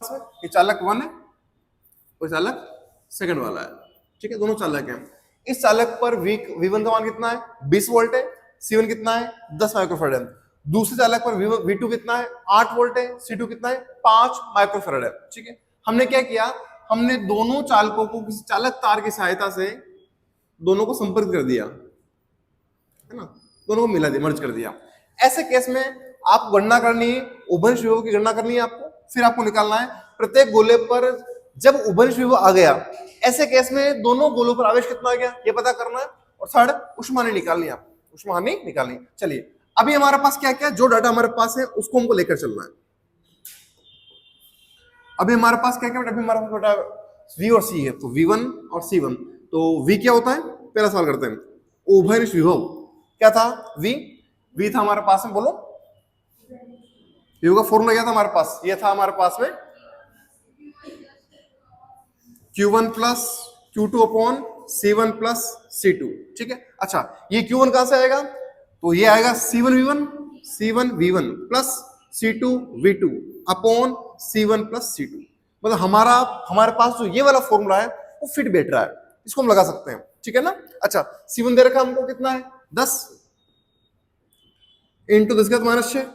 ये चालक 1 है और चालक सेकंड वाला है, ठीक है, दोनों चालक हैं। इस चालक पर V1 का मान कितना है, 20 वोल्ट है। C1 कितना है, 10 माइक्रोफैराड है। दूसरे चालक पर V2 कितना है, 8 वोल्ट है। C2 कितना है, 5 माइक्रोफैराड है, ठीक है। हमने क्या किया, हमने दोनों चालकों को किसी चालक तार की सहायता से दोनों को संपर्क कर दिया, है ना, दोनों को मिला दिया, मर्ज कर दिया। ऐसे केस में आपको गणना करनी है, उभयनिष्ठ विभव की गणना करनी है आपको। फिर आपको निकालना है प्रत्येक गोले पर जब उभयनिष्ठ विभव आ गया, ऐसे केस में दोनों गोलों पर आवेश कितना आ गया ये पता करना है। और थर्ड, ऊष्माहानि निकालनी है आपको, ऊष्माहानि निकालनी। चलिए अभी हमारे पास क्या क्या जो डाटा हमारे पास है उसको हमको लेकर चलना है। अभी हमारे पास क्या क्या, अभी हमारे पास बेटा V और C है, तो V1 और C1। तो V क्या होता है, पहला सवाल करते हैं। उभयनिष्ठ विभव क्या था, V था हमारे पास में, बोलो विभव का फॉर्मूला क्या था हमारे पास, ये था हमारे पास में Q1 plus Q2 upon C1 plus C2, ठीक है। अच्छा ये Q1 कहां से आएगा, तो ये आएगा C1V1 plus C2V2 upon C1 plus C2। मतलब हमारे पास जो ये वाला फॉर्मूला है वो फिट बैठ रहा है, इसको हम लगा सकते हैं, ठीक है ना। अच्छा C1 दे रखा हमको कितना है, 10 into 10 minus 6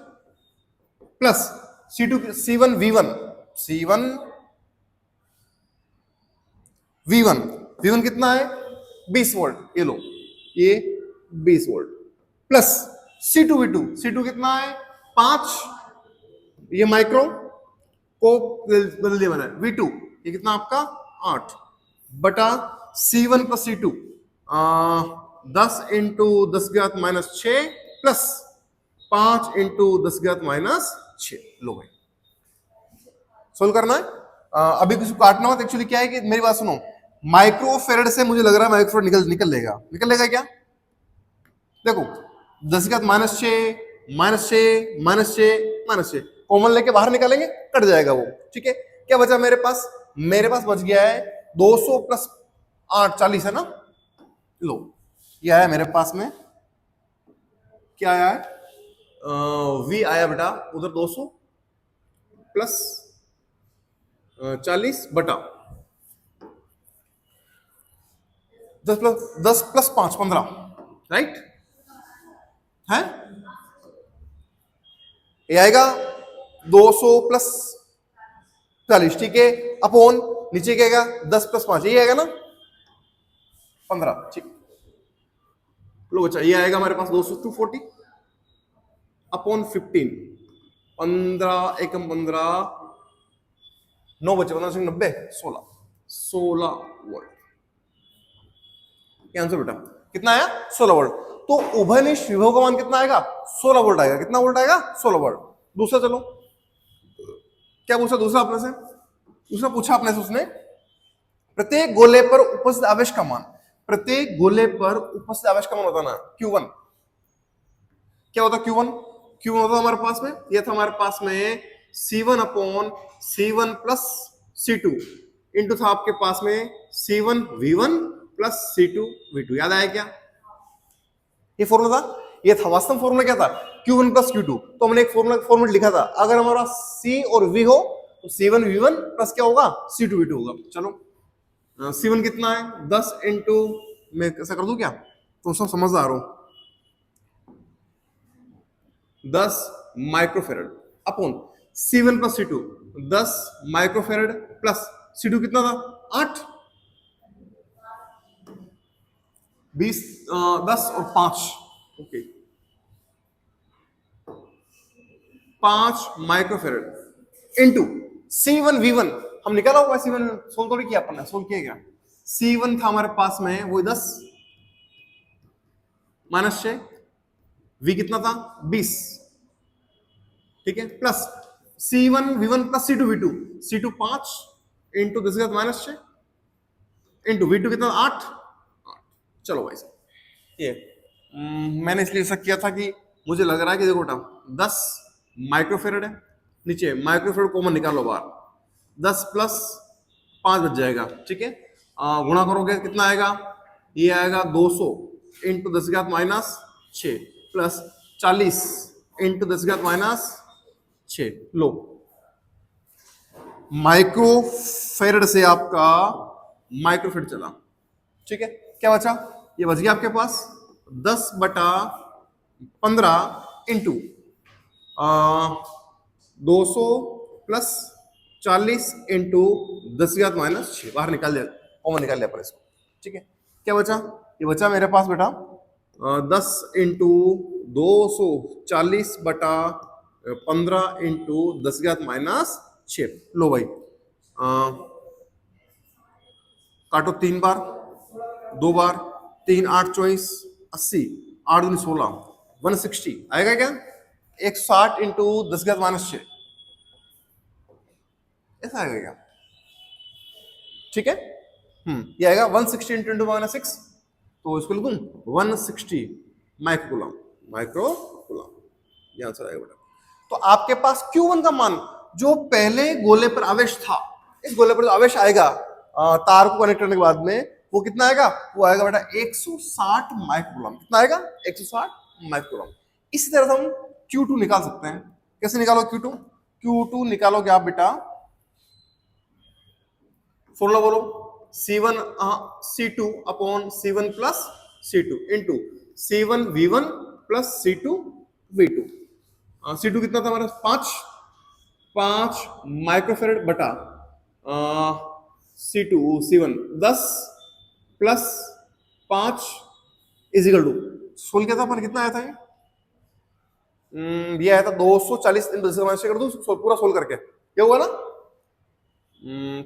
plus C1V1 V1 कितना है, 20 वोल्ट, ये लो ये 20 वोल्ट प्लस C2 कितना है, 5, ये माइक्रो को बदल दिया मैंने, V2 ये कितना आपका 8 बटा C1 plus C2 10 into 10 minus 6 plus 5 into 10 minus 6। लो भाई सोल्व करना है। अभी कुछ काटना मत, एक्चुअली क्या है कि मेरी बात सुनो, माइक्रोफेरेड से मुझे लग रहा है माइक्रोफेरेड निकल लेगा क्या, देखो 10 minus 6 minus 6 minus 6 minus 6 common लेके बाहर निकालेंगे, कट जाएगा वो, ठीक है। क्या बचा मेरे पास बच गया है 200 प्लस 8 40 है ना। लो ये आया मेरे पास में, क्या आया है, V आया बेटा उधर 200 प्लस 40 बटा 10 प्लस 5 15, राइट है, ये आएगा 200 प्लस 40, ठीक है, अपॉन नीचे क्या आएगा 10 प्लस 5, ये आएगा ना 15, ठीक। लो बच्चा ये आएगा हमारे पास 240 अपॉन 15, 15 एकम 15 9 बचे 15 90 16 वोल्ट, क्या आंसर बेटा कितना आया, 16 वोल्ट। तो उभयनिष्ठ विभव का मान कितना आएगा, 16 वोल्ट आएगा। कितना वोल्ट आएगा, 16 वोल्ट। दूसरा चलो क्या पूछा दूसरा अपने से, दूसरा पूछा अपने से उसने, प्रत्येक गोले पर उपस्थित आवेश का मान, प्रत्येक गोले पर उपस्थित आवेश का मान होता ना Q1, क्या होता Q1 होता हमारे पास में, यह था हमारे पास में C1 upon C1 plus C2 into था आपके पास में C1V1 प्लस C2V2, याद आया क्या, ये फॉर्मूला था, ये था वास्तव फॉर्मूला क्या था Q1 प्लस Q2। तो हमने एक फॉर्मूला लिखा था, अगर हमारा C और V हो तो C1V1 प्लस क्या होगा C2V2 होगा। चलो C1 कितना है 10 इंटू, मैं कैसा कर दूं क्या, तुम सब समझदार हो, 10 microfarad upon C1 plus C2 10 microfarad plus C2 कितना था 8, 20 10 और 5, ओके 5 माइक्रोफेरेड इंटू C1V1, हम निकाला हुआ C1, सोल्व थोड़ी किया अपन ने, सोल्व किया क्या, C1 था हमारे पास में वो 10 माइनस 6, V कितना था 20, ठीक है, plus C1V1 plus C2V2 5 into 10 minus 6 into V2 कितना 8। चलो भाई साहब ये मैंने इसलिए ऐसा किया था कि मुझे लग रहा है कि देखो बेटा 10 माइक्रोफेरेड है, नीचे माइक्रोफेरेड कॉमन निकालो बाहर, 10 प्लस 5 बच जाएगा, ठीक है, गुणा करोगे कितना आएगा, ये आएगा 200 into 10 minus 6 plus 40 into 10 minus 6। लो माइक्रोफेरेड से आपका माइक्रोफेरेड चला, ठीक है। क्या बचा, ये बच गया आपके पास 10/15 इंटू 200 प्लस 40 इंटू 10⁻⁻6, बाहर निकाल दिया, कॉमन निकाल लिया पर इसको, ठीक है। क्या बचा, ये बचा मेरे पास बेटा 10 इंटू 240/15 इंटू 10⁻⁻6। लो भाई काटो 3 बार, 2 बार, 3 8 24 80, 8 दूनी 16, 160 आएगा क्या, 160 इंटू 10⁻⁻6 ऐसा आएगा क्या, ठीक है। ये आएगा 160 इंटू -6, तो इसको लिखूं 160 माइक्रोकूलम, माइक्रोकूलम, ये आंसर आएगा बेटा। तो आपके पास Q1 का मान जो पहले गोले पर आवेश था, इस गोले पर जो आवेश आएगा तार को कनेक्ट करने के बाद में, वो कितना आएगा, वो आएगा बेटा 160 माइक्रोकूलम। कितना आएगा, 160 माइक्रोकूलम। इसी तरह हम Q2 निकाल सकते हैं। कैसे निकालो Q2, Q2 निकालोगे आप बेटा, फॉर्मूला बोलो, C1 C2 upon C1 plus C2 into C1 V1 plus C2 V2। C2 कितना था हमारा, 5 माइक्रोफेरेड बटा C2 C1 10 plus 5 is equal to, soul किया था अपन, कितना आया था ये आया था 240 इंटू 10⁻⁶ कर दूं पूरा सोल करके, क्या हुआ ना,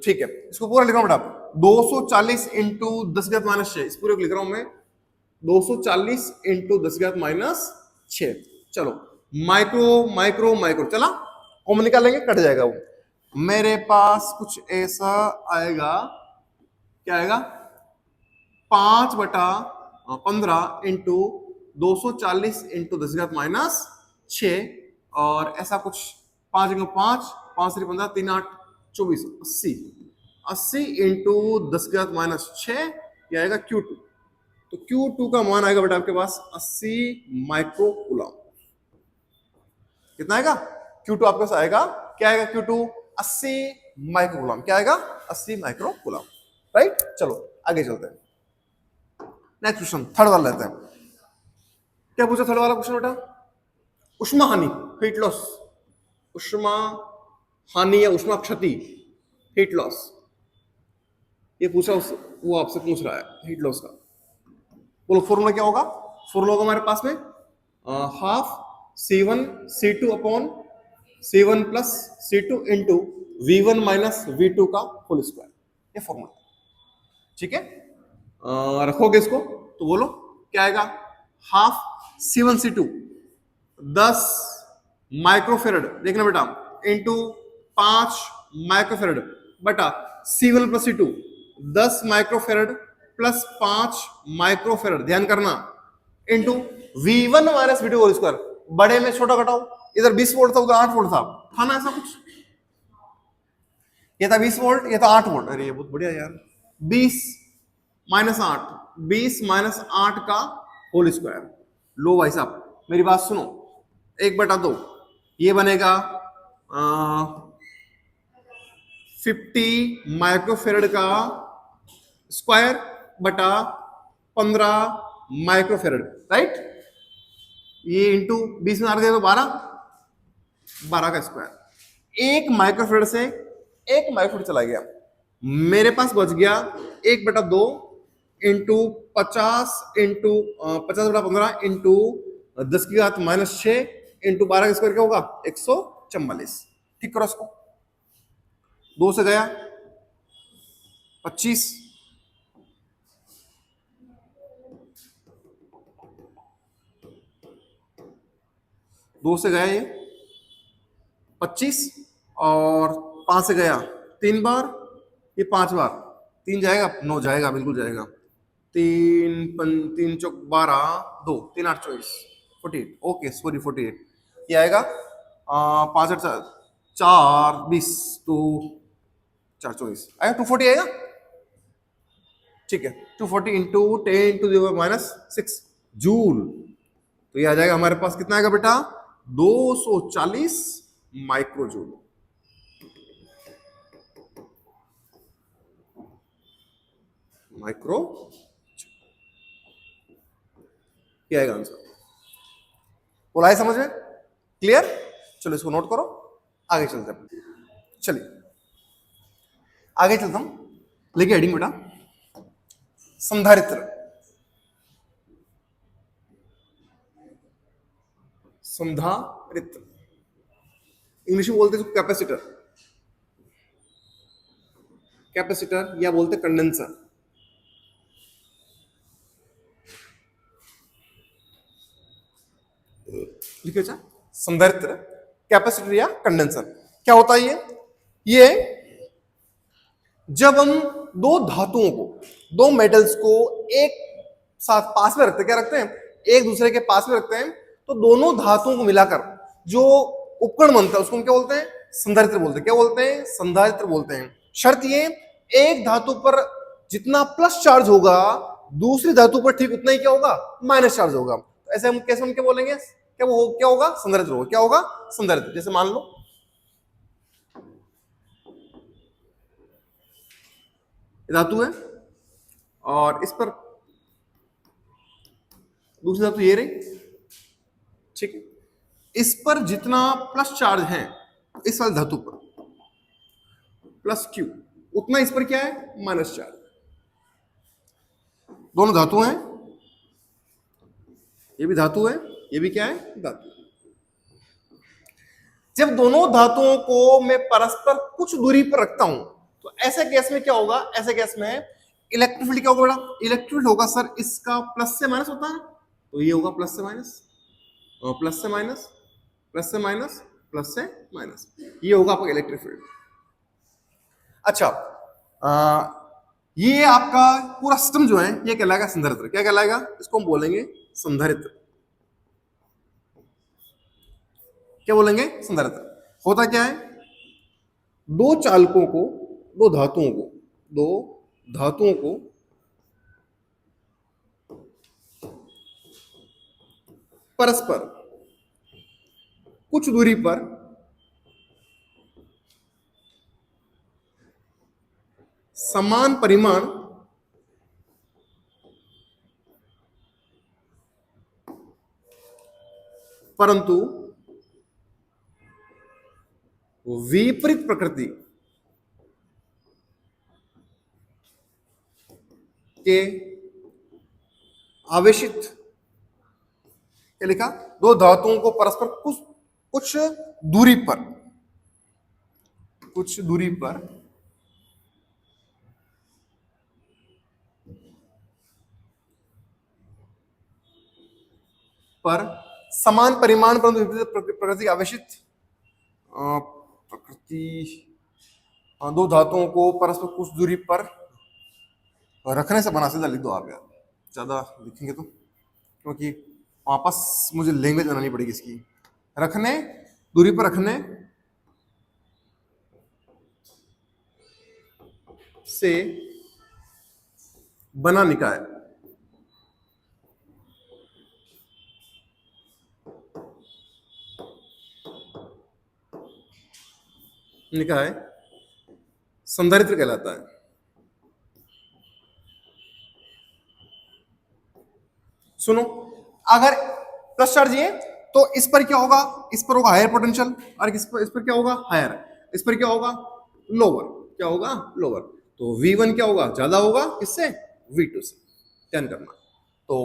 ठीक है। इसको पूरा लिख रहा हूं बेटा, 240 इंटू 10⁻⁶, इस पूरे को लिख रहा हूं मैं 240 इंटू 10⁻⁶। चलो माइक्रो माइक्रो माइक्रो चला, कॉमन निकालेंगे, कट जाएगा वो। मेरे पास कुछ ऐसा आएगा, क्या आएगा, 5/15 इंटू 240 इंटू 10⁻⁶, और ऐसा कुछ 5 5 5 15 3 8 24 80 इंटू 10⁻⁶, ये आएगा Q2। तो Q2 का मान आएगा बेटा आपके पास 80 माइक्रोकूलम। कितना आएगा Q2 आपके पास आएगा, क्या आएगा Q2, 80 माइक्रोकूलम। क्या आएगा, 80 माइक्रोकूलम, राइट। चलो आगे चलते हैं, नेक्स्ट क्वेश्चन थर्ड वाला लेते हैं। क्या पूछा थर्ड वाला क्वेश्चन बेटा, उष्मा हानि, हीट लॉस, उष्मा हानि या उष्मा क्षति, हीट लॉस, ये पूछा वो आपसे पूछ रहा है हीट लॉस का। बोलो फॉर्मूला क्या होगा, फॉर्मूला होगा हमारे पास में half C1 C2 upon C1 plus C2 into V1 minus V2 का होल स्क्वायर, ये फॉर्मूला, ठीक है। रखोगे इसको तो बोलो क्या आएगा, हाफ C1 C2 10 माइक्रोफेरेड, देखना बेटा, इंटू 5 माइक्रोफेरेड बटा C1 plus C2 10 microfarad plus 5 microfarad, ध्यान करना, into V1 minus V2 whole square. बड़े में छोटा घटाओ, इधर 20 वोल्ट था उधर 8 वोल्ट था ना, ऐसा कुछ, ये था 20 वोल्ट ये था 8 वोल्ट, अरे ये बहुत बढ़िया यार, 20 माइनस 8, 20 माइनस 8 का होल स्क्वायर। लो भाई साहब मेरी बात सुनो, 1/2 ये बनेगा 50 माइक्रोफेरेड का स्क्वायर बटा 15 माइक्रोफेरेड, राइट। ये इंटू 20 में आ गया तो 12 का स्क्वायर। 1 माइक्रोफेरेड से 1 माइक्रोफेरेड चला गया, मेरे पास बच गया 1/2 इंटू 50 इंटू 50/15 इंटू 10⁻⁻6 इंटू 12 का स्क्वायर, क्या होगा 144। ठीक करो इसको, 2 से गया 25, 2 से गया ये 25 और 5 से गया 3 बार, ये 5 बार, 3 जाएगा 9 जाएगा, बिल्कुल जाएगा, 3 चौक 12 2 3 8 24 48, ओके सॉरी 48, ये आएगा 5 8 4 20 तो 4 24 आएगा, 240 आएगा, ठीक है। 240 इंटू 10⁻⁻6 जूल, तो ये आ जाएगा हमारे पास, कितना आएगा बेटा 240 माइक्रो जूल। माइक्रो, ये आएगा आंसर। बोला है समझ में? क्लियर? चलो इसको नोट करो, आगे चलते हैं। चलिए आगे चलता हूं, लेके हेडिंग बेटा संधारित्र। संधारित्र इंग्लिश में बोलते हैं कैपेसिटर, कैपेसिटर या बोलते कंडेंसर। लिखिए अच्छा, संधारित्र, कैपेसिटर या कंडेंसर। क्या होता है ये जब हम दो धातुओं को, दो मेटल्स को एक साथ पास में रखते हैं, क्या रखते हैं, एक दूसरे के पास में रखते हैं, तो दोनों धातुओं को मिलाकर जो उपकरण बनता है उसको हम क्या बोलते हैं, संधारित्र बोलते हैं। क्या बोलते हैं, संधारित्र बोलते हैं। शर्त ये, एक धातु पर जितना प्लस चार्ज होगा दूसरी धातु पर ठीक उतना ही क्या होगा, माइनस चार्ज होगा। तो ऐसे हम कैसे हम क्या बोलेंगे, क्या वो क्या होगा, संधारित्र होगा। क्या होगा, संधारित्र। जैसे मान लो धातु है और इस पर दूसरी धातु ये रही, ठीक है। इस पर जितना प्लस चार्ज है इस वाली धातु पर प्लस क्यू, उतना इस पर क्या है, माइनस चार्ज। दोनों धातु हैं, ये भी धातु है, ये भी क्या है, धातु। जब दोनों धातुओं को मैं परस्पर कुछ दूरी पर रखता हूं तो ऐसे केस में क्या होगा, ऐसे केस में इलेक्ट्रिक फील्ड क्या होगा, इलेक्ट्रिक फील्ड होगा सर इसका प्लस से माइनस होता है, तो ये होगा प्लस से माइनस, प्लस से माइनस, प्लस से माइनस, प्लस से माइनस, ये होगा आपका इलेक्ट्रिक फील्ड। अच्छा, ये आपका पूरा सिस्टम जो है ये कहलाएगा संधारित्र। क्या कहलाएगा, इसको हम बोलेंगे संधारित्र। क्या बोलेंगे, संधारित्र। होता क्या है, दो चालकों को, दो धातुओं को परस्पर कुछ दूरी पर समान परिमाण परंतु विपरीत प्रकृति के आवेशित, क्या लिखा, दो धातुओं को परस्पर कुछ दूरी पर समान परिमाण परंतु विपरीत प्रकृति आवेशित दो धातुओं को परस्पर कुछ दूरी पर रखने से बना, सीधा लिख दो आप यार, ज्यादा लिखेंगे तो, क्योंकि वापस मुझे लैंग्वेज बनानी पड़ेगी इसकी। रखने, दूरी पर रखने से बना निकाय। निकाय संधारित्र कहलाता है। सुनो, अगर प्लस चार्ज ये तो इस पर क्या होगा, इस पर होगा हायर पोटेंशियल, और इस पर क्या होगा, हायर, इस पर क्या होगा, लोअर, क्या होगा, लोअर। तो V1 क्या होगा, ज्यादा होगा किससे, V2 से। ध्यान करना। तो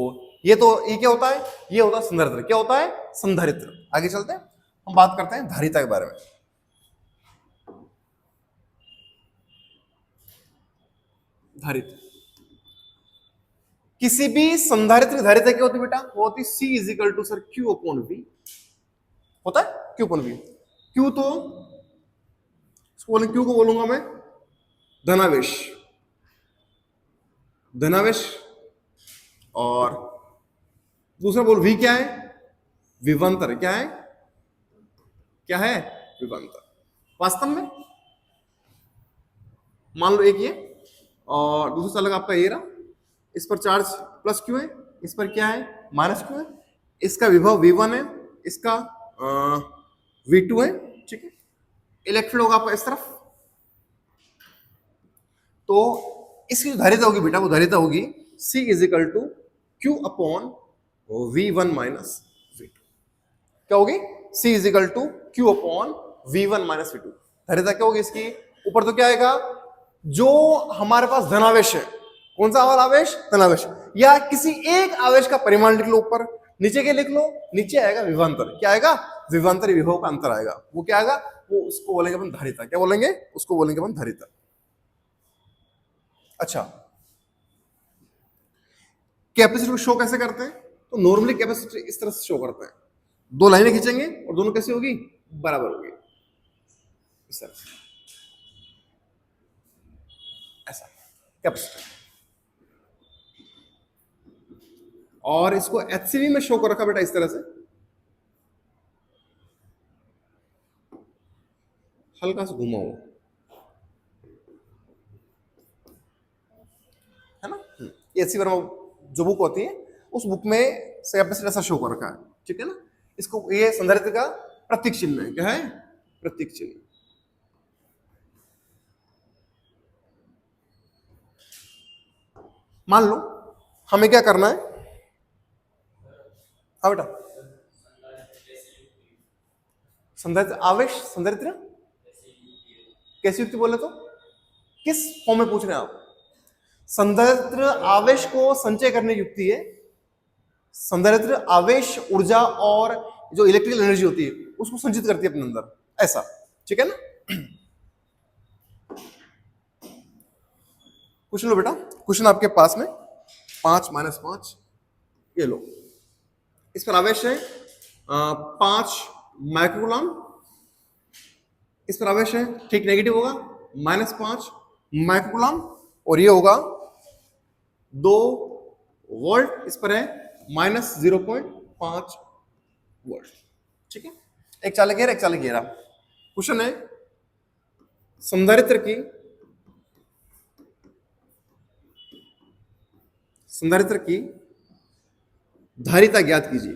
ये क्या होता है, ये होता है संधारित्र। क्या होता है, संधारित्र। आगे चलते हैं, हम बात करते हैं धारिता के बारे में। धारिता, किसी भी संधारित्र की धारिता क्या होती है बेटा, वो होती C is equal to sir Q upon V होता है, Q अपॉन V। Q तो Q को बोलूंगा मैं धनावेश, और दूसरा बोल V क्या है, विभवांतर। क्या है, विभवांतर। वास्तव में मान लो एक ये और दूसरा चालक आपका ये रहा, इस पर चार्ज प्लस क्यू है, इस पर क्या है, माइनस क्यू है, इसका विभव V1 है, इसका V2 है, ठीक है। इलेक्ट्रिक होगा आपका इस तरफ, तो इसकी जो धारिता होगी बेटा, वो धारिता होगी C is equal to Q upon V1 minus V2। क्या होगी? C is equal to Q upon V1 minus V2। धारिता क्या होगी इसकी? ऊपर तो क्या आएगा, जो हमारे पास धनावेश है, कौन सा हमारा आवेश? धनावेश, या किसी एक आवेश का परिमाण लिख लो ऊपर, नीचे क्या लिख लो? नीचे आएगा विभवांतर। क्या आएगा? विभवांतर, विभव का अंतर आएगा। वो क्या आएगा? वो उसको बोलेंगे अपन धारिता। क्या बोलेंगे? उसको बोलेंगे अपन धारिता। अच्छा, कैपेसिटर को शो कैसे करते हैं? तो नॉर्मली कैपेसिटर इस तरह से शो करते हैं, दो लाइनें खींचेंगे और दोनों कैसी होगी? बराबर होगी, इस तरह से, ऐसा कैपेसिटर। और इसको HCV में शो कर रखा बेटा इस तरह से, हल्का सा घुमा हुआ है ना। ये HCV वर्मा जो बुक होती है, उस बुक में कैपेसिटर ऐसा शो कर रखा है, ठीक है ना। इसको, ये संधारित्र का प्रतीक चिन्ह है। क्या है? प्रतीक चिन्ह। मान लो हमें क्या करना है? हाँ बेटा, संधारित्र आवेश, संधारित्र कैसी युक्ति बोले तो किस फॉर्म में पूछ रहे हैं आप? संधारित्र आवेश को संचय करने की युक्ति है। संधारित्र आवेश, ऊर्जा और जो इलेक्ट्रिकल एनर्जी होती है उसको संचित करती है अपने अंदर, ऐसा, ठीक है ना। क्वेश्चन लो बेटा, क्वेश्चन आपके पास में 5 माइनस 5, ये लो। इस पर आवेश है 5 माइक्रोकूलम, इस पर आवेश है, ठीक नेगेटिव होगा, -5 माइक्रोकूलम, और ये होगा 2 वोल्ट, इस पर है -0.5 वोल्ट, ठीक है। एक चालक घेरा, एक चालक घेरा। क्वेश्चन है संधारित्र की धारिता ज्ञात कीजिए।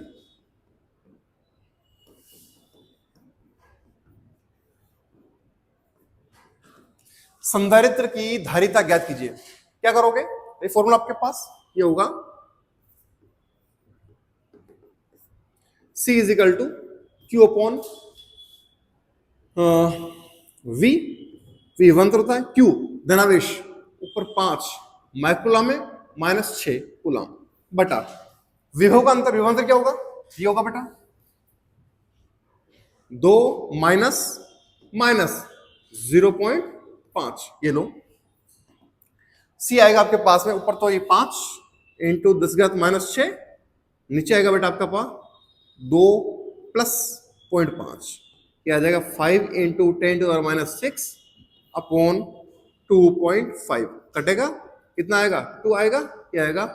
संधारित्र की धारिता ज्ञात कीजिए। क्या करोगे? ये फॉर्मूला आपके पास ये होगा, C is equal to Q upon V। विभवांतर होता है Q, धनावेश, ऊपर 5 माइक्रोकूलम में -6 कूलम, बटा विभव का अंतर। विभवांतर क्या होगा? ये होगा बेटा 2 माइनस 0.5, ये लो। C आएगा आपके पास में, ऊपर तो ये 5 इंटू 10⁻⁻⁶, नीचे आएगा बेटा आपका पास 2 प्लस 0.5, क्या आ जाएगा 5 इंटू 10⁻⁶ अपॉन 2.5, कटेगा कितना आएगा? 2 आएगा। क्या आएगा?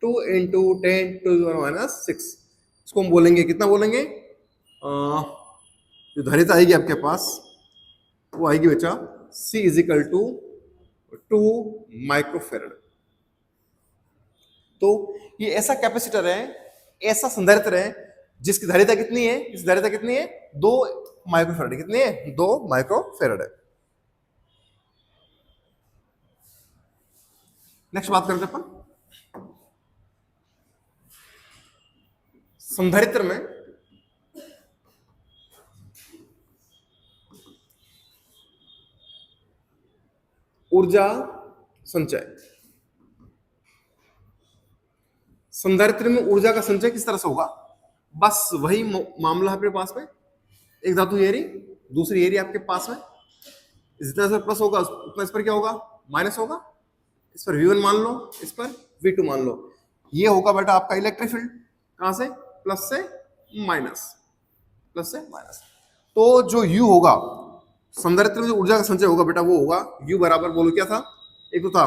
2 इंटू 10⁻⁶। इसको हम बोलेंगे, कितना बोलेंगे? जो धारिता आएगी आपके पास वो आएगी बेटा C is equal to 2 microfarad. तो ये ऐसा कैपेसिटर है, ऐसा संधारित्र है जिसकी धारिता कितनी है? इस धारिता कितनी है? 2 माइक्रोफेरेड। कितनी है? 2 माइक्रोफेरेड है। नेक्स्ट बात करते हैं अपन संधारित्र में ऊर्जा संचय। संधारित्र में ऊर्जा का संचय किस तरह से होगा? बस वही मामला अपने पास में, एक धातु ये रही, दूसरी ये रही आपके पास में, जितना से प्लस होगा उतना इस पर क्या होगा? माइनस होगा। इस पर V1 मान लो, इस पर V2 मान लो। ये होगा बेटा आपका इलेक्ट्रिक फील्ड, कहां से? प्लस से माइनस, प्लस से माइनस। तो जो U होगा संधारित्र में जो ऊर्जा का संचय होगा बेटा, वो होगा U बराबर, बोलो क्या था? एक तो था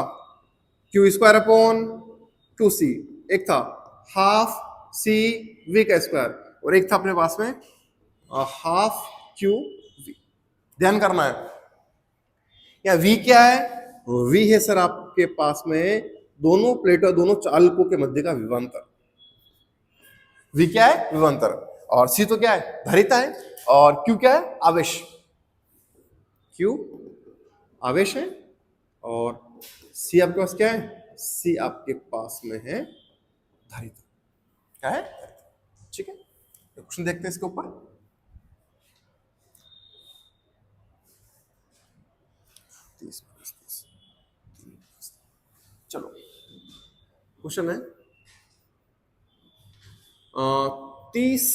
Q² अपॉन 2C, एक था हाफ CV का स्क्वायर, और एक था अपने पास में हाफ QV। ध्यान करना है, या V क्या है? V है सर आपके पास में दोनों प्लेटों, दोनों चालकों के मध्य का विभवांतर। V क्या है? विभवांतर। और C तो क्या है? धारिता है। और Q क्या है? आवेश। Q आवेश है और सी आपके पास क्या है? सी आपके पास में है धारिता। क्या है? ठीक है, क्वेश्चन देखते हैं इसके ऊपर। चलो क्वेश्चन है 30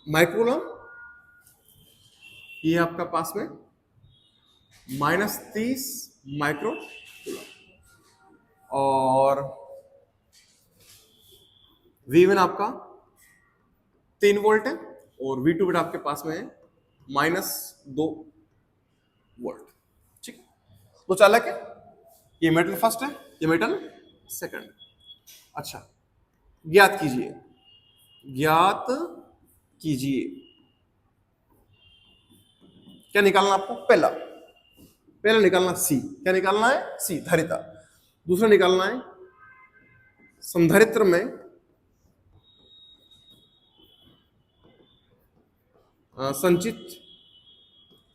माइक्रोकूलम, ये आपका पास में -30 माइक्रो, और V1 आपका 3 वोल्ट है, और V2 बेटा आपके पास में है -2 वोल्ट। ठीक है, तो चालक है, ये मेटल फर्स्ट है, ये मेटल सेकंड। अच्छा, ज्ञात कीजिए, ज्ञात कीजिए, क्या निकालना आपको? पहला निकालना सी। क्या निकालना है? सी, धारिता। दूसरा निकालना है संधारित्र में संचित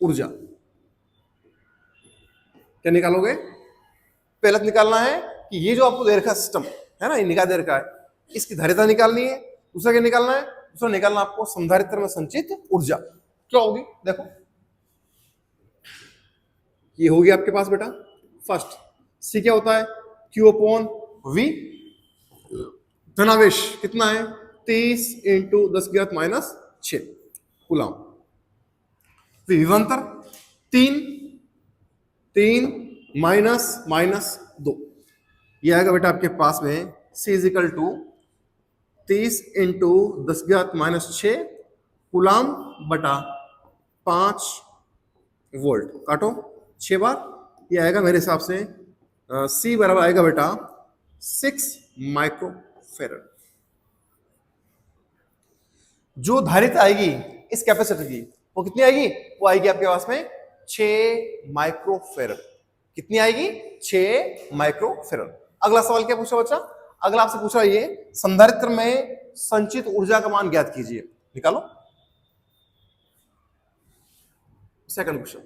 ऊर्जा। क्या निकालोगे? पहला निकालना है कि ये जो आपको दे रखा सिस्टम है ना, ये निकाल दे रखा है, इसकी धारिता निकालनी है। दूसरा क्या निकालना है? दूसरा निकालना आपको संधारित्र में संचित ऊर्जा। क्या होगी? देखो, ये होगी आपके पास बेटा फर्स्ट। सी क्या होता है? Q/V। धनावेश कितना है? 30 × 10⁻⁶ कूलम। विभवांतर 3 -2, ये आएगा बेटा आपके पास में C = 30 × 10⁻⁶ कूलम बटा 5 वोल्ट। काटो 6 बार, ये आएगा मेरे हिसाब से C बराबर आएगा बेटा 6 माइक्रोफेरेड। जो धारिता आएगी इस कैपेसिटर की, वो कितनी आएगी? वो आएगी आपके पास में 6 माइक्रोफेरेड। कितनी आएगी? 6 माइक्रोफेरेड। अगला सवाल क्या पूछा बच्चा? अगला आपसे पूछा ये संधारित्र में संचित ऊर्जा का मान ज्ञात कीजिए। निकालो। सेकंड क्वेश्चन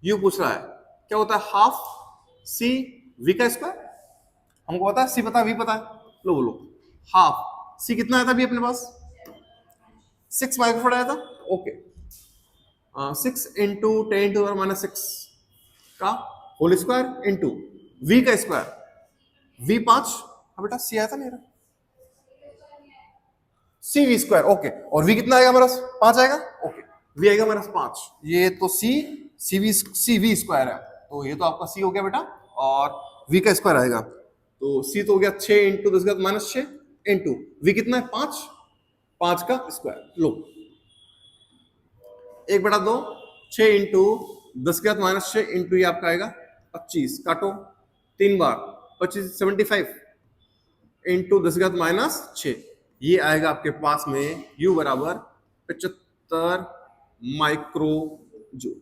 यू पूछ रहा है क्या होता है? हाफ सी वी का स्क्वायर। हमको पता है सी पता है, वी पता है। लो बोलो, हाफ सी कितना आया था अभी अपने पास? 6 माइक्रोफेरेड आया था। ओके, 6 × 10⁻⁶ का होल स्क्वायर इंटू वी का स्क्वायर। वी 5। हाँ बेटा, सी आया था मेरा, सी वी स्क्वायर। ओके, और वी कितना आएगा हमारा? 5 आएगा। ओके, वी आएगा हमारा 5। ये तो सी वी स्क्वायर है, तो ये तो आपका सी हो गया बेटा, और वी का स्क्वायर आएगा, तो सी तो हो गया 6 × 10⁻⁶ इंटू वी कितना है? 5 का स्क्वायर। लो, 1/2, 6 × 10⁻⁶ इंटू ये आपका आएगा 25। काटो 3 बार, 25 75 इंटू 10⁻⁶, ये आएगा आपके पास में U बराबर 75 माइक्रो जूल।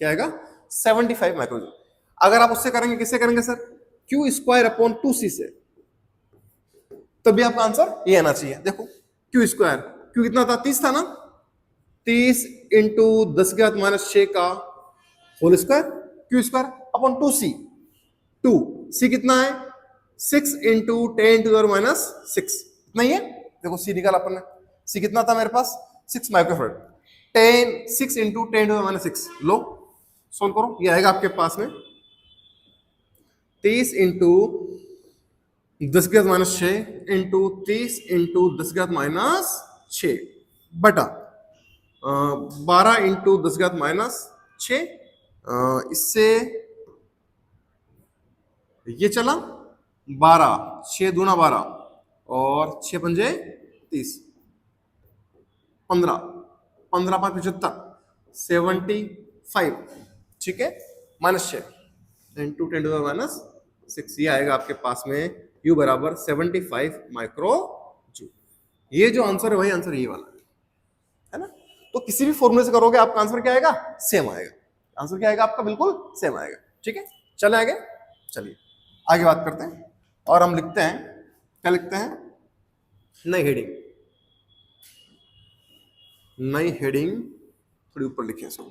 क्या आएगा? 75 माइक्रो जूल। अगर आप उससे करेंगे, किससे करेंगे सर? Q²/2C से, तभी आपका आंसर ये आना चाहिए। देखो Q², Q कितना था? 30 था ना, 30 × 10⁻⁶ का होल स्क्वायर, Q²/2C। 2C कितना है? 6 × 10⁻⁶, इतना ही है। देखो C निकाला अपन ने, C कितना था मेरे पास? 6 माइक्रोफेरेड। 6 × 10⁻⁶। लो सोल्व करो, ये आएगा आपके पास में 30 × 10⁻⁶ इंटू 30 × 10⁻⁶ बटा 12 × 10⁻⁶। इससे ये चला 12, 6 दूना 12, और 6 पंजे 30, 15, 15 5 75, 75। ठीक है, -6 इंटू 10⁻⁶, ये आएगा आपके पास में U बराबर 75 माइक्रो जूल। ये जो आंसर है वही आंसर ये वाला है ना। तो किसी भी फॉर्मूले से करोगे आपका आंसर क्या आएगा? सेम आएगा। आंसर क्या आएगा आपका? बिल्कुल सेम आएगा। ठीक है, चले आगे। चलिए आगे बात करते हैं, और हम लिखते हैं, क्या लिखते हैं? नई हेडिंग। नई हेडिंग थोड़ी ऊपर लिखें इसको।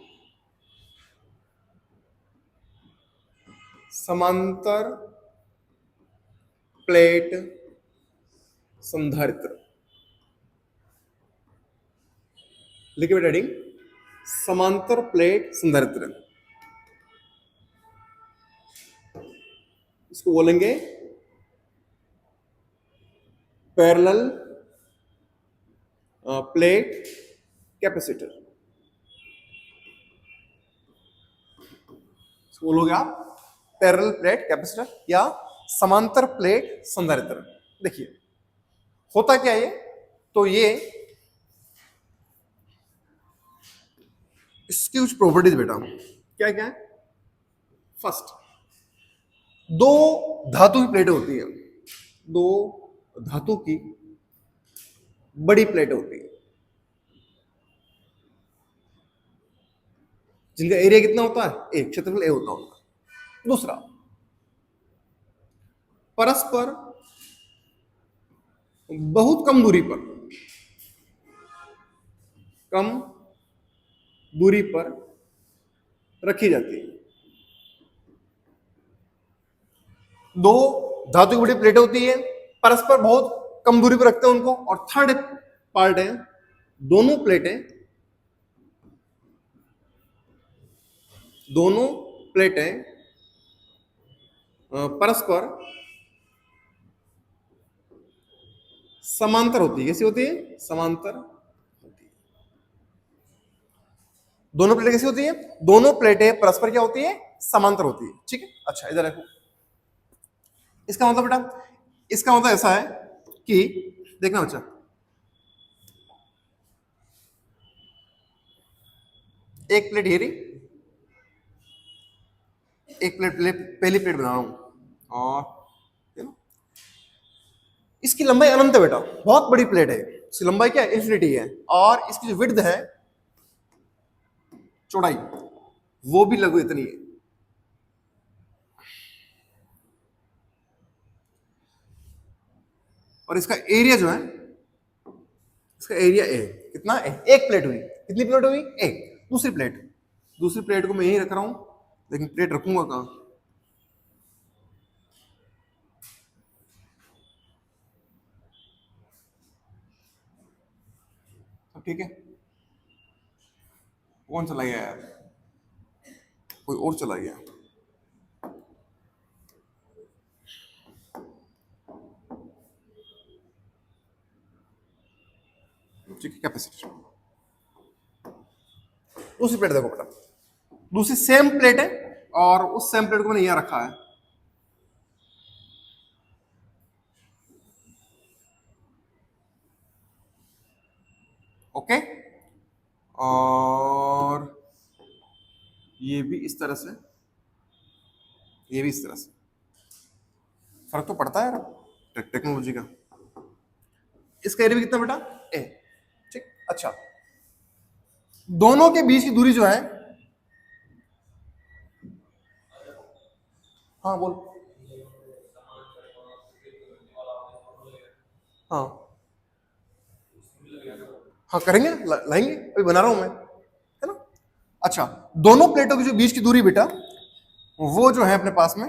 समांतर प्लेट संधारित्र। लिखिए बेटा हेडिंग, समांतर प्लेट संधारित्र। इसको बोलेंगे पैरेलल प्लेट कैपेसिटर। इसको बोलोगे आप पैरेलल प्लेट कैपेसिटर या समांतर प्लेट संधारित्र। देखिए होता क्या है, तो ये इसकी कुछ प्रॉपर्टीज बेटा क्या क्या है। फर्स्ट, दो धातु की प्लेटें होती है, दो धातु की बड़ी प्लेटें होती है, जिनका एरिया कितना होता है, एक क्षेत्रफल ए होता है उनका। दूसरा, परस्पर बहुत कम दूरी पर रखी जाती है। दो धातु की बड़ी प्लेटें होती है, परस्पर बहुत कम दूरी पर रखते हैं उनको। और थर्ड पार्ट है, दोनों प्लेटें परस्पर समांतर होती है। कैसी होती है? समांतर होती है। दोनों प्लेटें कैसी होती है? दोनों प्लेटें परस्पर क्या होती है? समांतर होती है। ठीक है, अच्छा इधर देखो, इसका मतलब बेटा, इसका मतलब ऐसा है कि देखना बच्चा, एक प्लेट ये रही, एक पहली प्लेट बना रहा हूं, और इसकी लंबाई अनंत है बेटा, बहुत बड़ी प्लेट है, इसकी लंबाई क्या है? इन्फिनिटी है। और इसकी जो विड्थ है, चौड़ाई, वो भी लगभग इतनी है। और इसका एरिया जो है, इसका एरिया ए कितना है? एक प्लेट हुई। कितनी प्लेट हुई? एक। दूसरी प्लेट को मैं यही रख रहा हूं, लेकिन प्लेट रखूंगा कहां? ठीक है, कौन चला गया यार? कोई और चला गया। ठीक है, कैपेसिटर। दूसरी प्लेट देखो बेटा, दूसरी सेम प्लेट है, और उस सेम प्लेट को मैंने यहां रखा है। ओके, और ये भी इस तरह से, ये भी इस तरह से। फर्क तो पड़ता है यार टेक्नोलॉजी का। इसका एरिया कितना बेटा? ए। ठीक, अच्छा, दोनों के बीच की दूरी जो है, हाँ बोल, हाँ हाँ करेंगे, लाएंगे, अभी बना रहा हूं मैं, है ना। अच्छा, दोनों प्लेटों की जो बीच की दूरी बेटा, वो जो है अपने पास में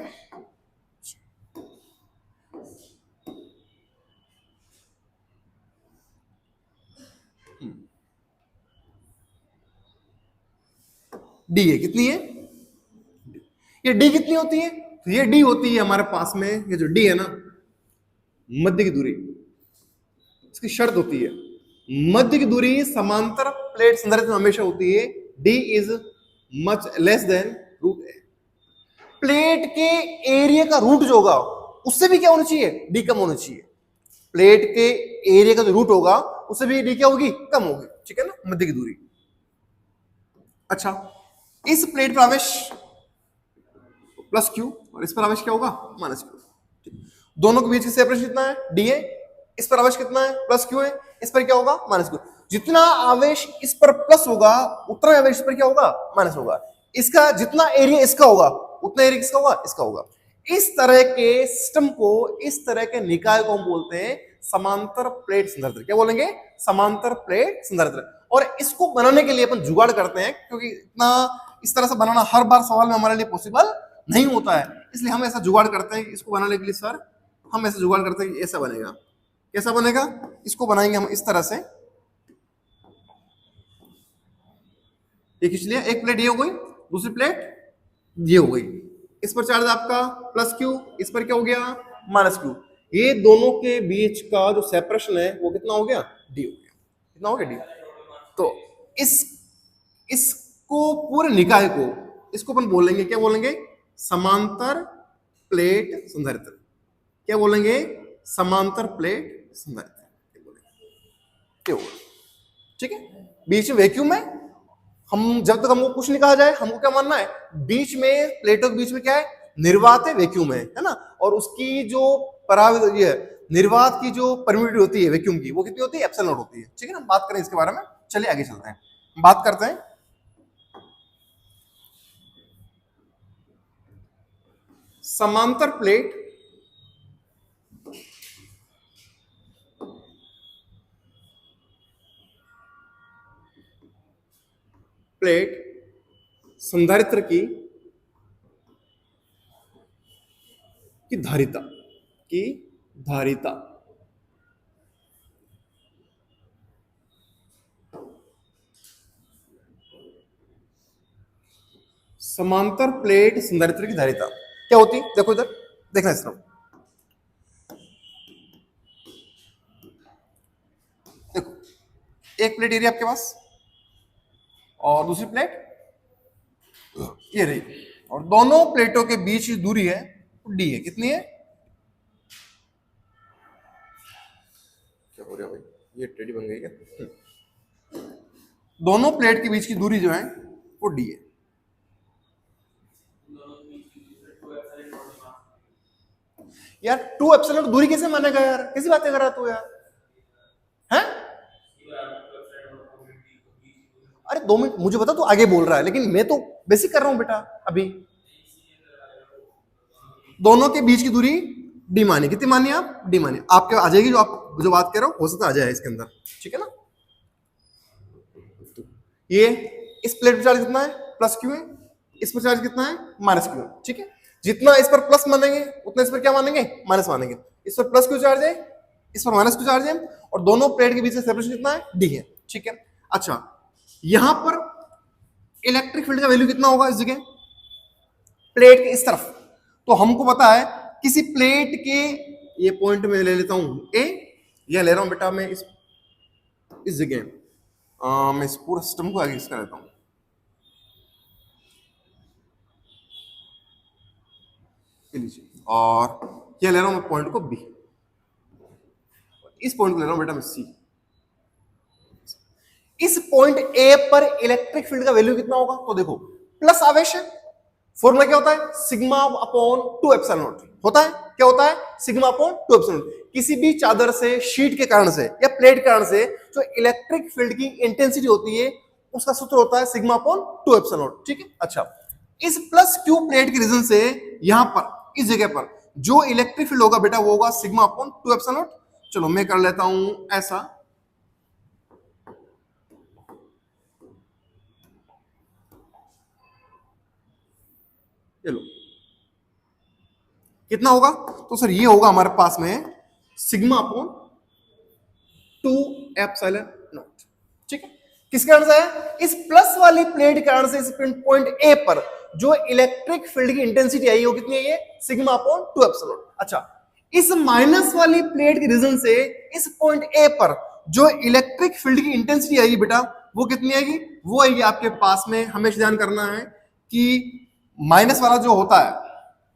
डी है। कितनी है? ये डी कितनी होती है? तो ये डी होती है हमारे पास में, ये जो डी है ना, मध्य की दूरी। इसकी शर्त होती है, मध्य की दूरी समांतर प्लेट संधारित्र में हमेशा होती है D is much less than root A. Plate के एरिया का रूट जो होगा, उससे भी क्या होना चाहिए? डी कम होना चाहिए। प्लेट के एरिया का जो रूट होगा, उससे भी डी क्या होगी? कम होगी। ठीक है ना, मध्य की दूरी। अच्छा, इस प्लेट पर आवेश प्लस क्यू, और इस पर आवेश क्या होगा? Minus Q. दोनों के बीच का सेपरेशन कितना है? डी है। इस पर आवेश कितना है? प्लस क्यू है। इस पर क्या होगा? Minus Q. जितना आवेश इस पर प्लस होगा, उतना आवेश इस पर क्या होगा? माइनस होगा। इसका जितना एरिया इसका होगा, उतना एरिया किसका होगा? इसका होगा। इस तरह के सिस्टम को, इस तरह के निकाय को हम बोलते हैं समांतर प्लेट संधारित्र। क्या बोलेंगे? समांतर प्लेट संधारित्र। और इसको बनाने के लिए अपन जुगाड़ करते हैं, क्योंकि इतना इस तरह से बनाना हर बार सवाल में हमारे लिए पॉसिबल नहीं होता है, इसलिए हम ऐसा जुगाड़ करते हैं इसको बनाने के लिए सर, हम ऐसा जुगाड़ करते हैं कि ऐसा बनेगा। कैसा बनेगा? इसको बनाएंगे हम इस तरह से, ये खींच लिया, एक प्लेट ये हो गई, दूसरी प्लेट ये हो गई, इस पर चार्ज आपका प्लस क्यू, इस पर क्या हो गया माइनस क्यू। ये दोनों के बीच का जो सेपरेशन है वो कितना हो गया? डी हो गया। कितना हो गया? डी। तो इसको पूरे निकाय को, इसको अपन बोलेंगे, क्या बोलेंगे? समांतर प्लेट संधारित्र। क्या बोलेंगे? समांतर प्लेट संधारित्र बोलेंगे। क्या होगा? ठीक है, बीच में वैक्यूम है, हम जब तक हमको कुछ नहीं कहा जाए, हमको क्या मानना है? बीच में प्लेटों के बीच में क्या है? निर्वात है, वैक्यूम है ना। और उसकी जो परावर्तन, ये निर्वात की जो परमिटिविटी होती है वैक्यूम की, वो कितनी होती है? एप्सिलॉन नॉट होती है। ठीक है ना, बात करें इसके बारे में। चलिए आगे चलते हैं, बात करते हैं समांतर प्लेट संधारित्र की धारिता समांतर प्लेट संधारित्र की धारिता क्या होती? देखो इधर, देखना इस तरफ, देखो एक प्लेट एरिया आपके पास और दूसरी प्लेट ये रही, और दोनों प्लेटों के बीच की दूरी है डी है। कितनी है? क्या हो रहा है भाई, ये टेढ़ी बन गई क्या? दोनों प्लेट के बीच की दूरी जो है वो डी है। यार 2 एप्सिलॉन दूरी कैसे मानेगा यार? कैसी बातें कर रहा तू यार? हैं? अरे 2 मिनट, मुझे पता तू आगे बोल रहा है, लेकिन मैं तो बेसिक कर रहा हूं बेटा। अभी दोनों के बीच की दूरी डी मानी। कितनी मानी आप? डी मानी। आपके आ जाएगी, जो आप जो बात कर रहे हो सकता आ जाए इसके अंदर। ठीक है ना? ये इस प्लेट पर चार्ज कितना है? प्लस क्यू है। इस पर चार्ज कितना है? माइनस क्यू है। ठीक है, जितना इस पर प्लस मानेंगे उतना इस पर क्या मानेंगे? माइनस मानेंगे। इस पर प्लस क्यू चार्ज है, इस पर माइनस क्यू चार्ज है, और दोनों प्लेट के बीच में सेपरेशन कितना है? डी है। ठीक है, अच्छा यहां पर इलेक्ट्रिक फील्ड का वैल्यू कितना होगा इस जगह? प्लेट के इस तरफ, तो हमको पता है किसी प्लेट के, ये पॉइंट में ले लेता हूं ए, यह ले रहा हूं बेटा मैं इस जगह, मैं इस पूरा सिस्टम को आगे इसका लेता हूं, और यह ले रहा हूं मैं पॉइंट को बी, इस पॉइंट को ले रहा हूं बेटा मैं सी। इस पॉइंट ए पर इलेक्ट्रिक फील्ड का वैल्यू कितना होगा? तो देखो प्लस आवेश है, फॉर्मूला क्या होता है? सिग्मा अपॉन 2 एप्सिलॉन नॉट होता है। क्या होता है? Sigma upon 2 epsilon not. किसी भी चादर से, शीट के कारण से या प्लेट के कारण से जो इलेक्ट्रिक फील्ड की इंटेंसिटी होती है उसका सूत्र होता है सिग्मा अपॉन 2 एप्सिलॉन नॉट। ठीक है, अच्छा इस प्लस क्यू प्लेट के रीजन से यहां पर इस जगह पर जो इलेक्ट्रिक फील्ड होगा बेटा वो होगा सिग्मा अपॉन 2 एप्सिलॉन नॉट। चलो मैं कर लेता हूं ऐसा, चलो कितना होगा? तो सर ये होगा हमारे पास में सिग्मा अपॉन 2 एप्सिलॉन नॉट। ठीक है, किस कारण से है? इस प्लस वाली प्लेट के कारण से इस पॉइंट ए पर जो इलेक्ट्रिक फील्ड की इंटेंसिटी आई वो कितनी है? ये सिग्मा अपॉन 2 एप्सिलॉन नॉट। अच्छा इस माइनस वाली प्लेट के रीजन से इस पॉइंट ए पर जो इलेक्ट्रिक फील्ड की इंटेंसिटी आएगी बेटा वो कितनी आएगी? वो आएगी आपके पास में, हमेशा ध्यान करना है कि माइनस वाला जो होता है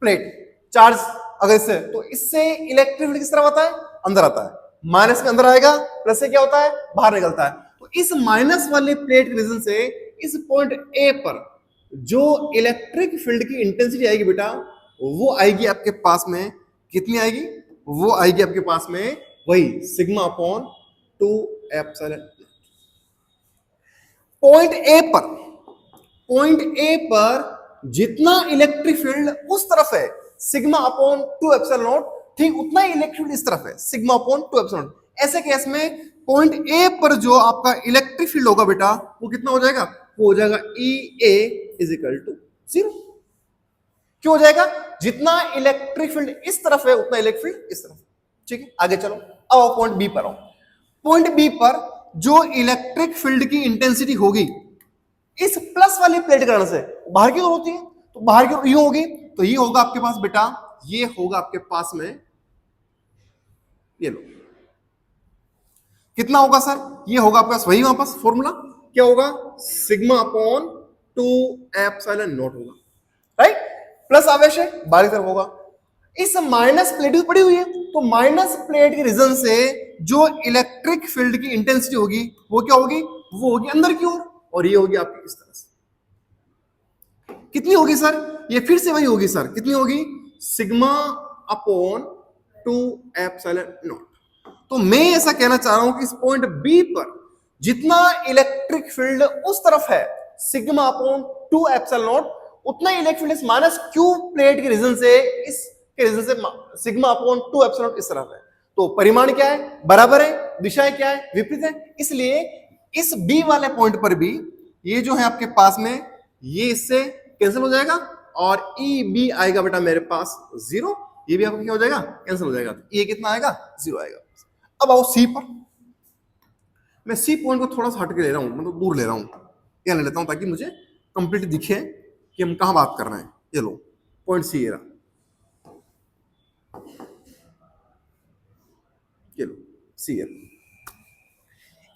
प्लेट चार्ज अगर इससे, तो इससे इलेक्ट्रिक फील्ड किस तरफ आता है? अंदर आता है। माइनस के अंदर आएगा, प्लस से क्या होता है? बाहर निकलता है। तो इस माइनस वाले प्लेट के रीजन से इस पॉइंट ए पर जो इलेक्ट्रिक फील्ड की इंटेंसिटी आएगी बेटा वो आएगी आपके पास में, कितनी आएगी? वो आएगी आपके पास में वही sigma upon 2 epsilon. Point A पर जितना इलेक्ट्रिक फील्ड उस तरफ है सिग्मा अपॉन 2 एप्सिलॉन नॉट, ठीक उतना ही इलेक्ट्रिक फील्ड इस तरफ है सिग्मा अपॉन 2 एप्सिलॉन नॉट। ऐसे केस में पॉइंट ए पर जो आपका इलेक्ट्रिक फील्ड होगा बेटा वो कितना हो जाएगा? वो हो जाएगा ई ए इज इक्वल टू 0। क्यों हो जाएगा? जितना इलेक्ट्रिक फील्ड इस तरफ है उतना इलेक्ट्रिक फील्ड इस तरफ। ठीक है, आगे चलो, अब आओ पॉइंट बी पर आओ। पॉइंट बी पर जो इलेक्ट्रिक फील्ड की इंटेंसिटी होगी इस प्लस वाली प्लेट करने से, बाहर की ओर होती है, तो बाहर की ओर यूं होगी, तो ये होगा आपके पास बेटा, ये होगा आपके पास में, ये लो, कितना होगा सर? ये होगा आपके पास वही वापस फॉर्मूला, क्या होगा? सिग्मा अपॉन 2 एप्सिलॉन नॉट होगा, राइट? प्लस आवेश है, बाहर की तरफ होगा। इस माइनस प्लेट पड़ी हुई है, तो माइनस प्लेट के रीजन से जो इलेक्ट्रिक फील्ड की इंटेंसिटी होगी वो क्या होगी? वो होगी अंदर की ओर, और ये होगी आपकी इस तरह से। कितनी होगी सर? ये फिर से वही होगी सर, कितनी होगी? Sigma upon 2 epsilon not. तो मैं ऐसा कहना चाह रहा हूं कि इस पॉइंट बी पर जितना इलेक्ट्रिक फील्ड उस तरफ है सिग्मा अपॉन 2 एप्सिलॉन नॉट, उतना इलेक्ट्रिक फील्ड इस माइनस क्यू प्लेट के रीजन से, इस के रीजन से सिग्मा अपॉन 2 एप्सिलॉन नॉट इस तरफ है। तो परिमाण क्या है? बराबर है, दिशाएं क्या है? विपरीत है। इसलिए इस बी वाले पॉइंट पर भी ये जो है आपके पास में, ये इससे कैंसिल हो जाएगा, और ई बी आएगा बेटा मेरे पास 0, ये भी आपको क्या हो जाएगा? कैंसिल हो जाएगा। ये कितना आएगा? 0 आएगा। अब आओ सी पर। मैं सी पॉइंट को थोड़ा सा हट के ले रहा हूं, मतलब दूर ले रहा हूं, यहाँ ले लेता हूं ताकि मुझे कंप्लीट दिखे कि हम कहां बात कर रहे हैं। ये लो पॉइंट सी, ये रहा, ये लो सी।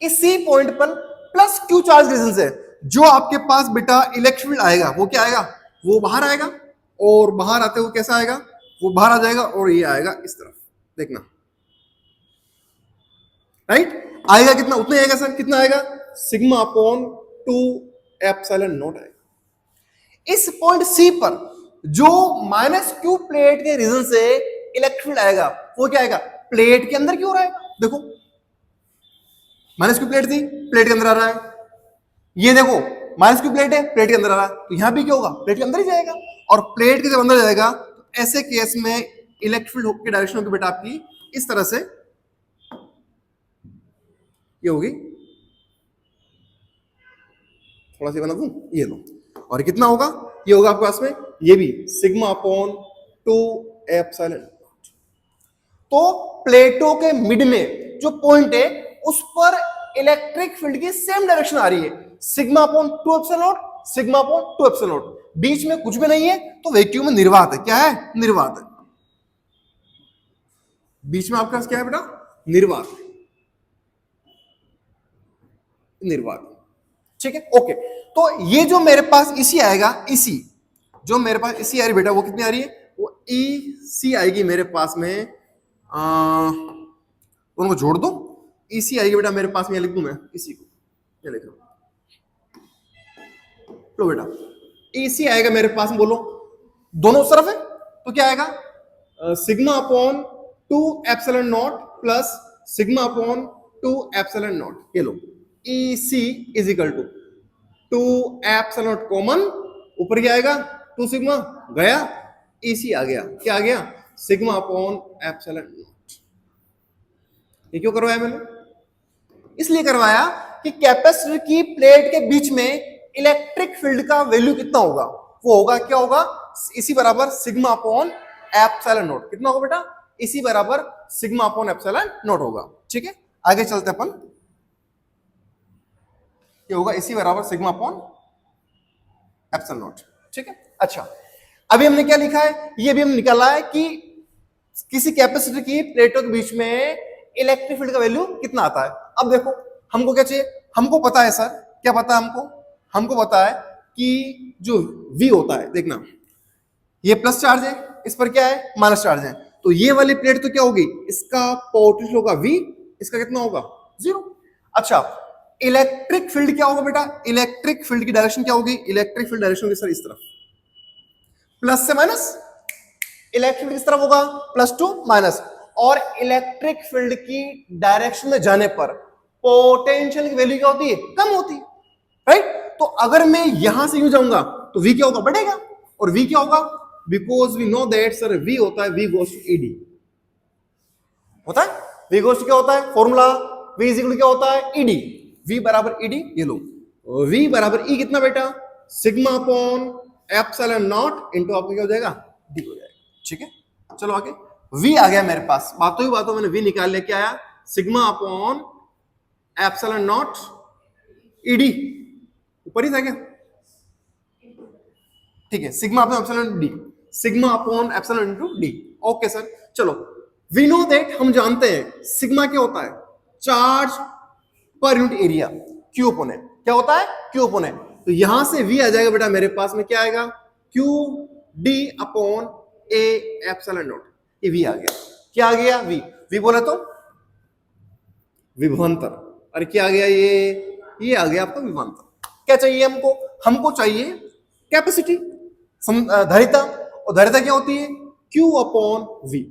इस सी पॉइंट पर प्लस क्यू चार्ज रीजन से जो आपके पास बेटा इलेक्ट्रिक फील्ड आएगा वो क्या आएगा? वो बाहर आएगा, और बाहर आते हुए कैसा आएगा? वो बाहर आ जाएगा, और ये आएगा इस तरफ, देखना, राइट? आएगा कितना? उतना आएगा सर, कितना आएगा? सिग्मा अपॉन 2 एप्सिलॉन नॉट आएगा। इस पॉइंट सी पर जो माइनस क्यू प्लेट के रीजन से इलेक्ट्रिक फील्ड आएगा वो क्या आएगा? प्लेट के अंदर क्यों आएगा? देखो माइनस क्यू प्लेट थी, प्लेट के अंदर आ रहा है। ये देखो माइनस क्यू प्लेट है, प्लेट के अंदर आ रहा है, तो यहां भी क्या होगा? प्लेट के अंदर ही जाएगा, और प्लेट के जब अंदर जाएगा तो ऐसे केस में इलेक्ट्रिक फील्ड की डायरेक्शन होगी बेटा आपकी इस तरह से, ये होगी, थोड़ा सा बना दूं, ये लो, और कितना होगा? ये होगा आपके पास में, ये भी सिग्मा अपॉन 2 एप्सिलॉन। तो प्लेटों के मिड में जो पॉइंट है उस पर इलेक्ट्रिक फील्ड की सेम डायरेक्शन आ रही है, sigma upon 2 epsilon not, sigma upon 2 epsilon not. बीच में कुछ भी नहीं है, तो वैक्यूम में निर्वात है। क्या है? निर्वात है। बीच में आपके पास क्या है बेटा? निर्वात, निर्वात। ठीक है, ओके। तो ये जो मेरे पास इसी आएगा, इसी जो मेरे पास इसी आ रही बेटा, वो कितनी आ रही है? वो ई सी आएगी मेरे पास में, उनको जोड़ दो, इसी आएगी बेटा मेरे पास में, लिख दूं मैं इसी को, ये लिख लो, लो बेटा इसी आएगा मेरे पास में, बोलो दोनों तरफ है, तो क्या आएगा? Sigma upon 2 epsilon not plus sigma upon 2 epsilon not. ये लो E C is equal to 2 epsilon not common, ऊपर क्या आएगा? 2 सिग्मा गया, ई सी आ गया, क्या आ गया? Sigma upon epsilon not. ये क्यों करवाया मैंने? इसलिए करवाया कि कैपेसिटर की प्लेट के बीच में इलेक्ट्रिक फील्ड का वैल्यू कितना होगा? वो होगा, क्या होगा? इसी बराबर सिग्मा अपॉन एप्सिलॉन नॉट। कितना होगा बेटा? इसी बराबर सिग्मा अपॉन एप्सिलॉन नॉट होगा। ठीक है, आगे चलते अपन, ये होगा इसी बराबर सिग्मा अपॉन एप्सिलॉन नॉट। ठीक है, अच्छा अभी हमने क्या लिखा है? ये भी हम निकाला है कि किसी कैपेसिटर की प्लेटों के बीच में इलेक्ट्रिक फील्ड का वैल्यू कितना आता है। अब देखो हमको क्या चाहिए? हमको पता है सर, क्या पता है हमको? हमको पता है कि जो V होता है, देखना ये प्लस चार्ज है, इस पर क्या है? माइनस चार्ज है, तो ये वाली प्लेट तो क्या होगी? इसका पोटेंशियल होगा V, इसका कितना होगा? 0। अच्छा इलेक्ट्रिक फील्ड क्या होगा बेटा? इलेक्ट्रिक फील्ड की डायरेक्शन क्या होगी? इलेक्ट्रिक फील्ड डायरेक्शन होगी सर इस तरफ, प्लस से माइनस। इलेक्ट्रिक फील्ड किस तरफ होगा? Plus two minus. और इलेक्ट्रिक फील्ड की डायरेक्शन में जाने पर पोटेंशियल की वैल्यू क्या होती है? कम होती है, राइट? तो अगर मैं यहां से यूं जाऊंगा तो V क्या होगा? बढ़ेगा। और V क्या होगा? Because we know that sir V होता है V गोस टू ED, होता है V गोस टू क्या होता है? फॉर्मूला V इज इक्वल क्या होता है? ED। V बराबर ED, ये लो V बराबर E कितना बेटा? Sigma upon epsilon not into आपका क्या हो जाएगा, डी हो जाएगा। ठीक है, चलो आगे। वी आ गया मेरे पास, बातों ही बातों मैंने वी निकाल लेके आया, sigma upon epsilon not ED, ऊपर ही था क्या, ठीक है, sigma upon epsilon D, sigma upon epsilon into D. Okay sir, चलो वी नो दैट, हम जानते हैं सिग्मा क्या होता है, charge per unit area, Q upon है, क्या होता है, क्यू अपॉन है। तो यहां से वी आ जाएगा बेटा मेरे पास में, क्या आएगा, Q D upon A epsilon not, ये वी आ गया। क्या आ गया, वी, वी बोला तो विभवांतर, अरे क्या आ गया, ये आ गया आपका विभवांतर। क्या चाहिए हमको, हमको चाहिए कैपेसिटी, धारिता, और धारिता क्या होती है, Q अपॉन V।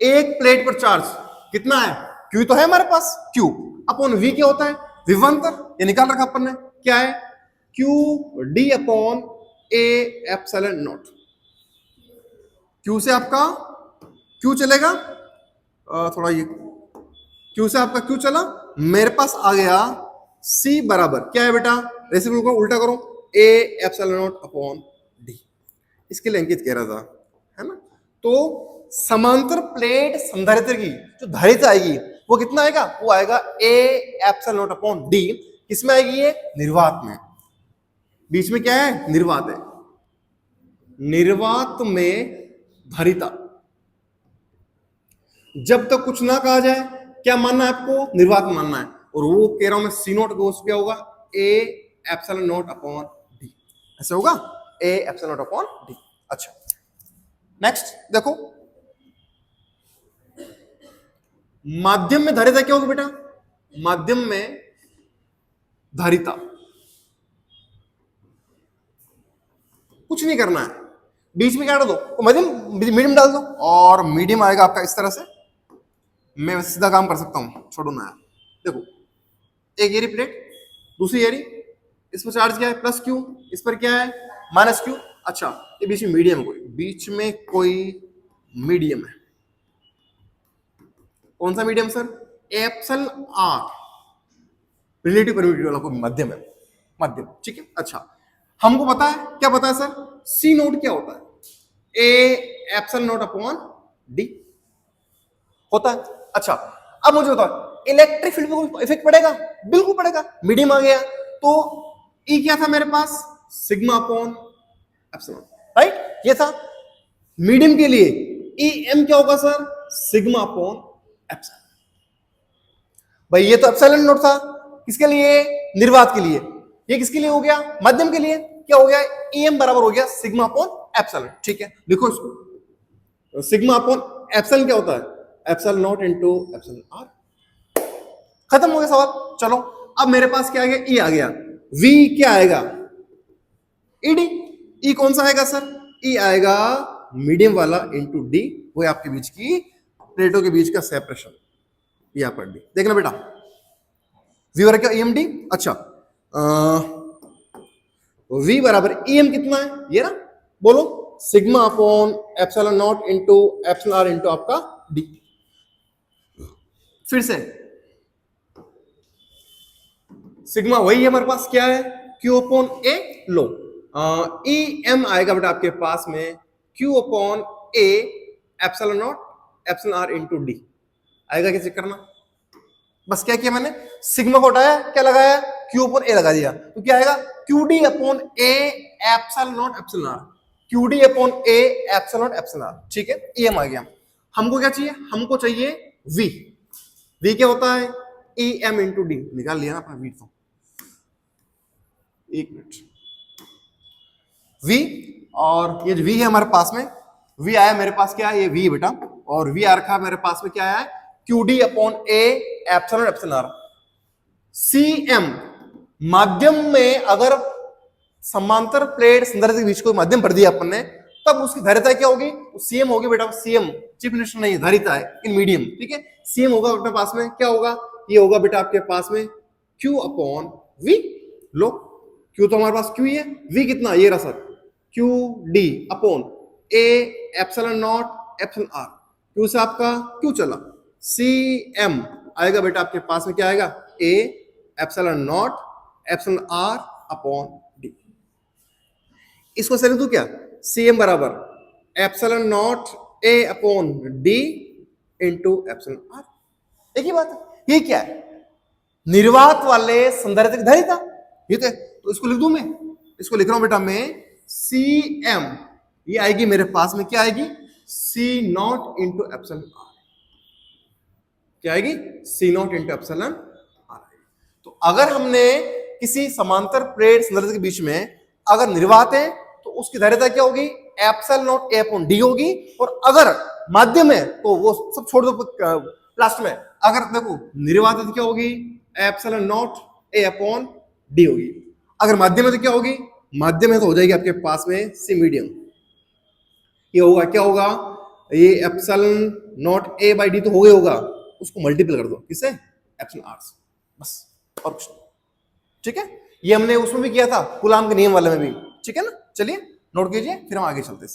एक प्लेट पर चार्ज कितना है, Q तो है हमारे पास, Q अपॉन V क्या होता है, विभवांतर, ये निकाल रखा अपन ने, क्या है, Q D upon A epsilon not. Q से आपका Q चलेगा, थोड़ा ये Q से आपका Q चला, मेरे पास आ गया C बराबर क्या है बेटा, रेसिप्रोकल को उल्टा करो, A epsilon not upon D। इसके लिए अंकित कह रहा था, है ना। तो समांतर प्लेट संधारित्र की जो धारिता आएगी वो कितना आएगा, वो आएगा A epsilon not upon D। किसमें आएगी, ये निर्वात में, बीच में क्या है, निर्वात है, निर्वात में धारिता। जब तक कुछ ना कहा जाए, क्या मानना है आपको, निर्वात मानना है, और वो कह रहा हूं मैं सी नोट को क्या होगा, ए एप्सिलॉन नॉट अपॉन डी, ऐसे होगा, ए एप्सिलॉन नॉट अपॉन डी। अच्छा, नेक्स्ट देखो, माध्यम में धारिता क्या होगी बेटा, माध्यम में धारिता कुछ नहीं करना है, बीच में क्या डाल दो, मीडियम डाल दो, और मीडियम आएगा आपका इस तरह से। मैं सीधा काम कर सकता हूं, छोड़ो ना यार, देखो एक एरी प्लेट, दूसरी एरी, इस पर चार्ज क्या है, प्लस क्यू, इस पर क्या है, माइनस क्यू। अच्छा, ये बीच में मीडियम, कोई बीच में कोई मीडियम है, कौन सा medium sir, epsilon R, relative permittivity वाला कोई मध्यम है, मध्यम, ठीक है। अच्छा, हमको पता है, क्या पता है सर, सी नोट क्या होता है, A epsilon naught upon D होता है। अच्छा, अब मुझे बताओ इलेक्ट्रिक फील्ड पे कोई इफेक्ट पड़ेगा, बिल्कुल पड़ेगा, मीडियम आ गया तो ई क्या था मेरे पास, सिग्मा अपॉन एप्सिलॉन, राइट, ये था। मीडियम के लिए ई एम क्या होगा सर, सिग्मा अपॉन एप्सिलॉन। भाई ये तो एप्सिलॉन नोट था, किसके लिए, निर्वात के लिए, ये किसके लिए हो गया, माध्यम के लिए, क्या हो गया, ई एम बराबर हो गया सिग्मा अपॉन एप्सिलॉन। ठीक है, लिखो इसको, सिग्मा अपॉन एप्सिलॉन क्या होता है, epsilon naught into epsilon R. खत्म हो गया सवाल। चलो अब मेरे पास क्या आ गया, ई आ गया, वी क्या आएगा, ईडी, ई कौन सा आएगा सर, ई आएगा मीडियम वाला इनटू डी, वो आपके बीच की प्लेटों के बीच का सेपरेशन, यहाँ पर डी, देखना बेटा, वी बराबर क्या, ई एम डी। अच्छा, वी बराबर ई एम कितना है, ये ना, बोलो, sigma upon epsilon naught into epsilon R into आपका डी। फिर से सिग्मा वही है हमारे पास, क्या है, क्यू अपॉन ए, लो, ई एम आएगा बेटा आपके पास में Q upon A epsilon naught epsilon R into D आएगा, क्या चेक करना, बस क्या किया मैंने, सिग्मा को हटाया, क्या लगाया, क्यू अपॉन ए लगा दिया, तो क्या आएगा, Q D upon A epsilon naught epsilon R, Q D upon A epsilon naught epsilon R. ठीक है, ई एम आ गया। हमको क्या चाहिए, हमको चाहिए वी, वी क्या होता है, ई एम इंटू डी, निकाल लिया ना अपना वी, तो एक मिनट, वी, और ये वी है हमारे पास में, वी आया मेरे पास, क्या है, ये वी बेटा, और वी आ रखा मेरे पास में, क्या आया है, Q D upon A epsilon epsilon R. C M, माध्यम में अगर समांतर प्लेट संधारित्र के बीच कोई माध्यम भर दिया अपन ने, तब उसकी धारिता क्या होगी, सीएम होगी बेटा, सीएम चीफ मिनिस्टर नहीं, धारिता है इन मीडियम, ठीक है, सीएम होगा अपने पास में, क्या होगा, ये होगा बेटा आपके पास में क्यू अपॉन वी, लो क्यू तो हमारे पास क्यू ही है, वी कितना, ये रहा sir, Q D upon A epsilon naught epsilon R, Q से आपका क्यू चला, सी एम आएगा बेटा आपके पास में, क्या आएगा, A epsilon naught epsilon R upon D. इसको से लिख दूं क्या, सी एम बराबर epsilon naught A upon D into epsilon R. एक ही बात है। ये क्या है, निर्वात वाले संधारित्र की धारिता, ये तो इसको लिख दूं मैं, इसको लिख रहा हूं बेटा मैं, सी एम, ये आएगी मेरे पास में क्या आएगी, सी नॉट इंटू एप्सिलॉन आर, क्या आएगी, सी नॉट इंटू एप्सिलॉन आर। तो अगर हमने किसी समांतर प्लेट संधारित्र के बीच में अगर निर्वात है तो उसकी धारिता क्या होगी, epsilon naught A upon D होगी, और अगर माध्यम है तो वो सब छोड़ दो लास्ट में, अगर देखो निर्वात है तो क्या होगी, epsilon naught A upon D होगी। अगर माध्यम है तो क्या होगी, माध्यम है तो हो जाएगी आपके पास में सी मीडियम, ये होगा क्या होगा, ये epsilon naught A by D तो हो गया होगा, उसको मल्टीपल कर दो किससे, एप्सिलॉन आर से, बस और कुछ नहीं। ठीक है, ये हमने उसमें भी किया था कूलाम के नियम वाले में भी, ठीक है ना। चलिए नोट कीजिए, फिर हम आगे चलते हैं।